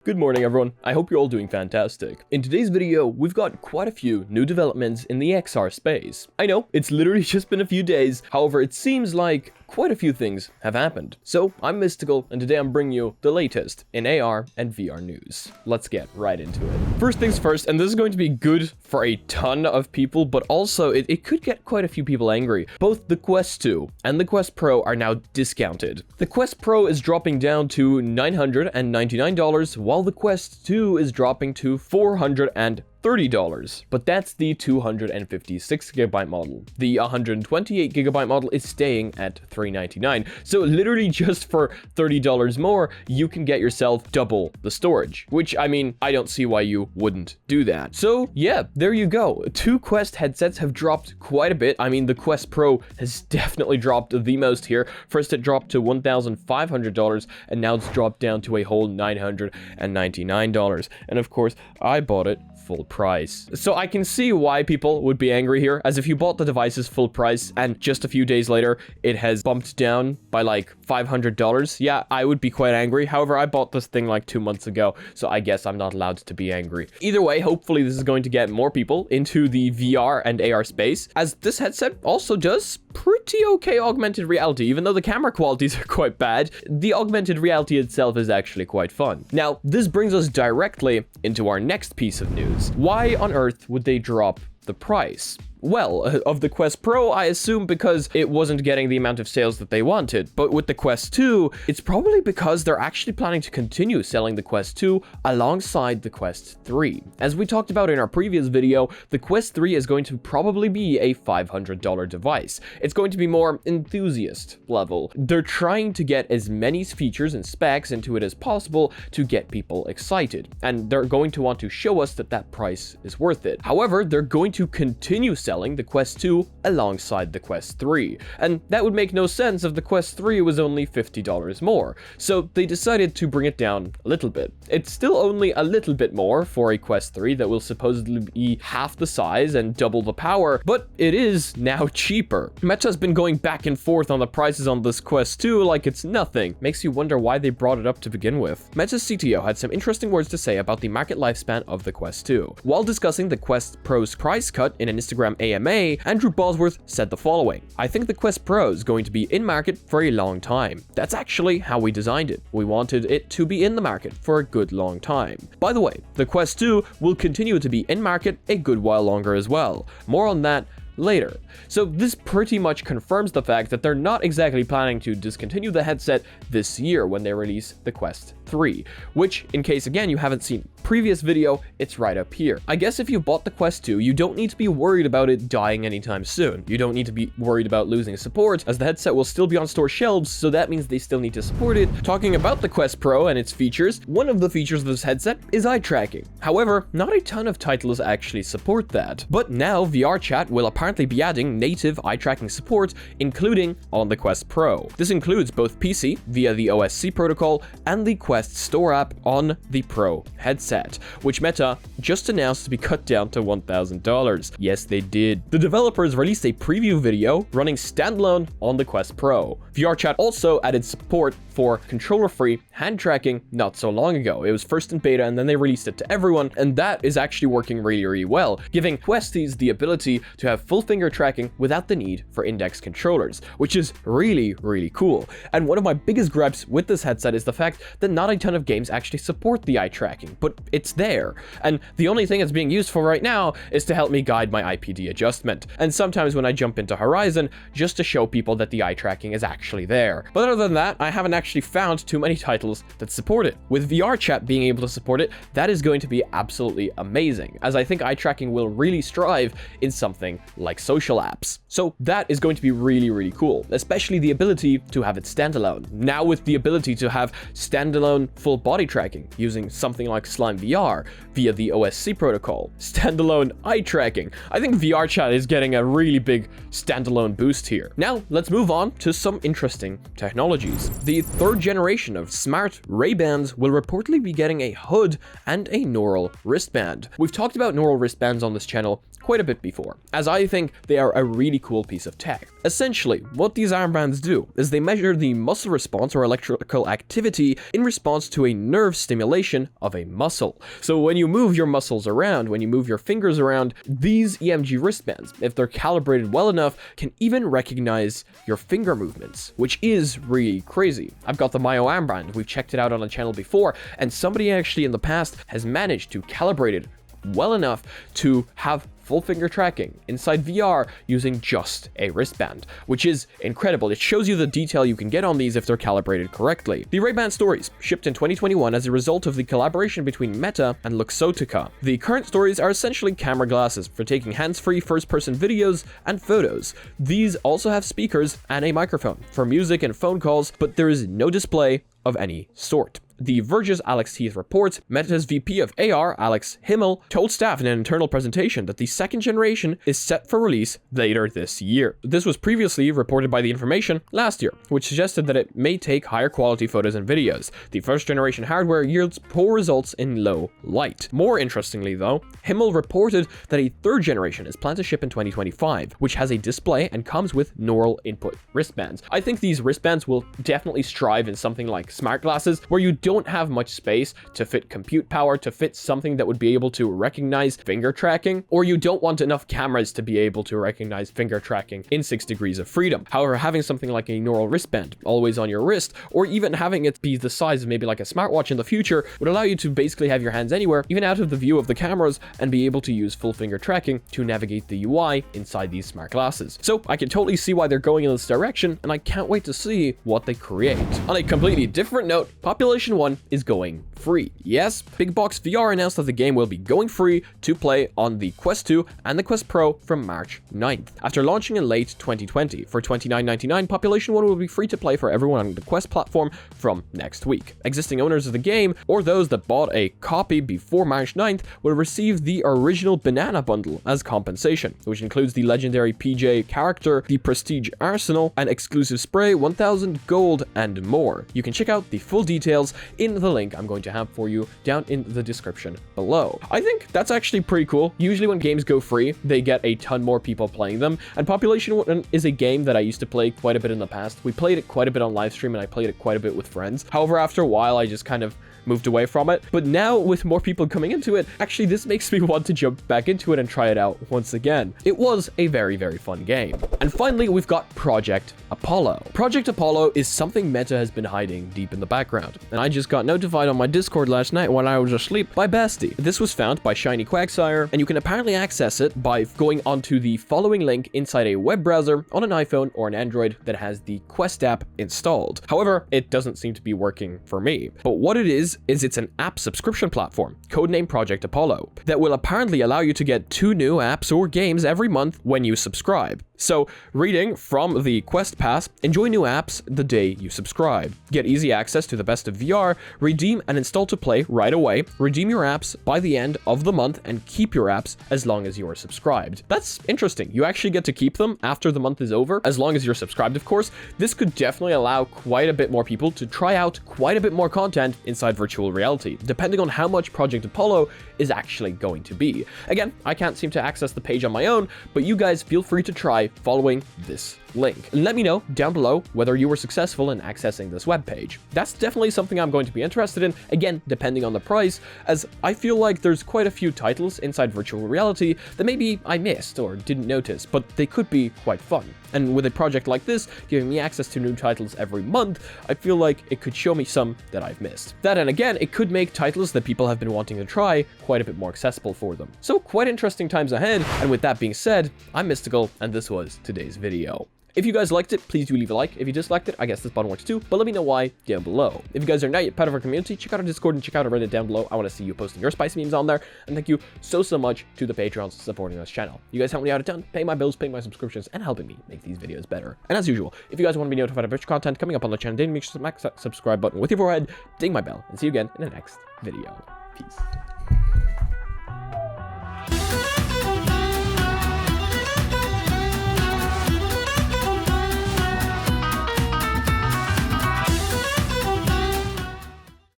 Good morning everyone, I hope you're all doing fantastic. In today's video, we've got quite a few new developments in the XR space. I know, it's literally just been a few days, however it seems like quite a few things have happened. So, I'm Mysticle, and today I'm bringing you the latest in AR and VR news. Let's get right into it. First things first, and this is going to be good for a ton of people, but also it could get quite a few people angry. Both the Quest 2 and the Quest Pro are now discounted. The Quest Pro is dropping down to $999, while the Quest 2 is dropping to $430. But that's the 256GB model. The 128GB model is staying at $399. So literally just for $30 more, you can get yourself double the storage. Which, I mean, I don't see why you wouldn't do that. So yeah, there you go. Two Quest headsets have dropped quite a bit. I mean, the Quest Pro has definitely dropped the most here. First it dropped to $1,500, and now it's dropped down to a whole $999. And of course, I bought it full price. So I can see why people would be angry here, as if you bought the devices full price and just a few days later it has bumped down by like $500. Yeah, I would be quite angry. However, I bought this thing like 2 months ago, so I guess I'm not allowed to be angry. Either way, hopefully this is going to get more people into the VR and AR space, as this headset also does pretty okay augmented reality. Even though the camera qualities are quite bad, the augmented reality itself is actually quite fun. Now, this brings us directly into our next piece of news. Why on earth would they drop the price? Well, of the Quest Pro, I assume because it wasn't getting the amount of sales that they wanted. But with the Quest 2, it's probably because they're actually planning to continue selling the Quest 2 alongside the Quest 3. As we talked about in our previous video, the Quest 3 is going to probably be a $500 device. It's going to be more enthusiast level. They're trying to get as many features and specs into it as possible to get people excited. And they're going to want to show us that that price is worth it. However, they're going to continue selling the Quest 2 alongside the Quest 3. And that would make no sense if the Quest 3 was only $50 more. So they decided to bring it down a little bit. It's still only a little bit more for a Quest 3 that will supposedly be half the size and double the power, but it is now cheaper. Meta's been going back and forth on the prices on this Quest 2 like it's nothing. Makes you wonder why they brought it up to begin with. Meta's CTO had some interesting words to say about the market lifespan of the Quest 2. While discussing the Quest Pro's price cut in an Instagram AMA, Andrew Bosworth said the following: "I think the Quest Pro is going to be in market for a long time. That's actually how we designed it. We wanted it to be in the market for a good long time." By the way, the Quest 2 will continue to be in market a good while longer as well. More on that later. So this pretty much confirms the fact that they're not exactly planning to discontinue the headset this year when they release the Quest 3, which, in case again you haven't seen previous video, it's right up here. I guess if you bought the Quest 2, you don't need to be worried about it dying anytime soon. You don't need to be worried about losing support, as the headset will still be on store shelves, so that means they still need to support it. Talking about the Quest Pro and its features, one of the features of this headset is eye tracking. However, not a ton of titles actually support that. But now VRChat will apparently be adding native eye tracking support, including on the Quest Pro. This includes both PC via the OSC protocol and the Quest Store app on the Pro headset, which Meta just announced to be cut down to $1,000. Yes, they did. The developers released a preview video running standalone on the Quest Pro. VRChat also added support for controller-free hand tracking not so long ago. It was first in beta and then they released it to everyone, and that is actually working really, really well, giving Questies the ability to have full finger tracking without the need for index controllers, which is really, really cool. And one of my biggest gripes with this headset is the fact that not a ton of games actually support the eye tracking, but it's there. And the only thing it's being used for right now is to help me guide my IPD adjustment, and sometimes when I jump into Horizon, just to show people that the eye tracking is actually there. But other than that, I haven't actually found too many titles that support it. With VRChat being able to support it, that is going to be absolutely amazing, as I think eye tracking will really strive in something like social apps. So that is going to be really, really cool, especially the ability to have it standalone. Now with the ability to have standalone full body tracking using something like Slime VR via the OSC protocol, standalone eye tracking. I think VRChat is getting a really big standalone boost here. Now let's move on to some interesting technologies. The third generation of smart Ray-Bans will reportedly be getting a hood and a neural wristband. We've talked about neural wristbands on this channel quite a bit before, as I think they are a really cool piece of tech. Essentially, what these armbands do is they measure the muscle response or electrical activity in response to a nerve stimulation of a muscle. So when you move your muscles around, when you move your fingers around, these EMG wristbands, if they're calibrated well enough, can even recognize your finger movements, which is really crazy. I've got the Myo armband, we've checked it out on the channel before, and somebody actually in the past has managed to calibrate it well enough to have full finger tracking inside VR using just a wristband, which is incredible. It shows you the detail you can get on these if they're calibrated correctly. The Rayban stories shipped in 2021 as a result of the collaboration between Meta and Luxottica. The current stories are essentially camera glasses for taking hands-free first-person videos and photos. These also have speakers and a microphone for music and phone calls, but there is no display of any sort. The Verge's Alex Heath reports Meta's VP of AR, Alex Himmel, told staff in an internal presentation that the second generation is set for release later this year. This was previously reported by The Information last year, which suggested that it may take higher quality photos and videos. The first generation hardware yields poor results in low light. More interestingly though, Himmel reported that a third generation is planned to ship in 2025, which has a display and comes with neural input wristbands. I think these wristbands will definitely strive in something like smart glasses, where you don't have much space to fit compute power, to fit something that would be able to recognize finger tracking, or you don't want enough cameras to be able to recognize finger tracking in 6 degrees of freedom. However, having something like a neural wristband always on your wrist, or even having it be the size of maybe like a smartwatch in the future, would allow you to basically have your hands anywhere, even out of the view of the cameras, and be able to use full finger tracking to navigate the UI inside these smart glasses. So I can totally see why they're going in this direction, and I can't wait to see what they create. On a completely different note, Population 1 is going free. Yes, Big Box VR announced that the game will be going free to play on the Quest 2 and the Quest Pro from March 9th. After launching in late 2020, for $29.99, Population 1 will be free to play for everyone on the Quest platform from next week. Existing owners of the game, or those that bought a copy before March 9th, will receive the original Banana Bundle as compensation, which includes the legendary PJ character, the Prestige Arsenal, an exclusive spray, 1000 gold, and more. You can check out the full details in the link I'm going to have for you down in the description below. I think that's actually pretty cool. Usually when games go free, they get a ton more people playing them, and Population 1 is a game that I used to play quite a bit in the past. We played it quite a bit on live stream, and I played it quite a bit with friends. However, after a while, I just kind of moved away from it. But now with more people coming into it, actually this makes me want to jump back into it and try it out once again. It was a very, very fun game. And finally, we've got Project Apollo. Project Apollo is something Meta has been hiding deep in the background, and I just got notified on my Discord last night while I was asleep by Basti. This was found by Shiny Quagsire, and you can apparently access it by going onto the following link inside a web browser on an iPhone or an Android that has the Quest app installed. However, it doesn't seem to be working for me. But what it is it's an app subscription platform, codenamed Project Apollo, that will apparently allow you to get 2 new apps or games every month when you subscribe. So, reading from the Quest Pass, enjoy new apps the day you subscribe. Get easy access to the best of VR, redeem and install to play right away, redeem your apps by the end of the month, and keep your apps as long as you are subscribed. That's interesting. You actually get to keep them after the month is over, as long as you're subscribed, of course. This could definitely allow quite a bit more people to try out quite a bit more content inside virtual reality, depending on how much Project Apollo is actually going to be. Again, I can't seem to access the page on my own, but you guys feel free to try following this link. And let me know down below whether you were successful in accessing this webpage. That's definitely something I'm going to be interested in, again, depending on the price, as I feel like there's quite a few titles inside virtual reality that maybe I missed or didn't notice, but they could be quite fun. And with a project like this, giving me access to new titles every month, I feel like it could show me some that I've missed. That, and again, it could make titles that people have been wanting to try quite a bit more accessible for them. So quite interesting times ahead, and with that being said, I'm Mysticle, and this was today's video. If you guys liked it, please do leave a like. If you disliked it, I guess this button works too, but let me know why down below. If you guys are not yet part of our community, check out our Discord and check out our Reddit down below. I want to see you posting your spicy memes on there, and thank you so much to the Patrons supporting this channel. You guys help me out a ton, paying my bills, paying my subscriptions, and helping me make these videos better. And as usual, if you guys want to be notified of future content coming up on the channel, then make sure to smack that subscribe button with your forehead, ding my bell, and see you again in the next video. Peace.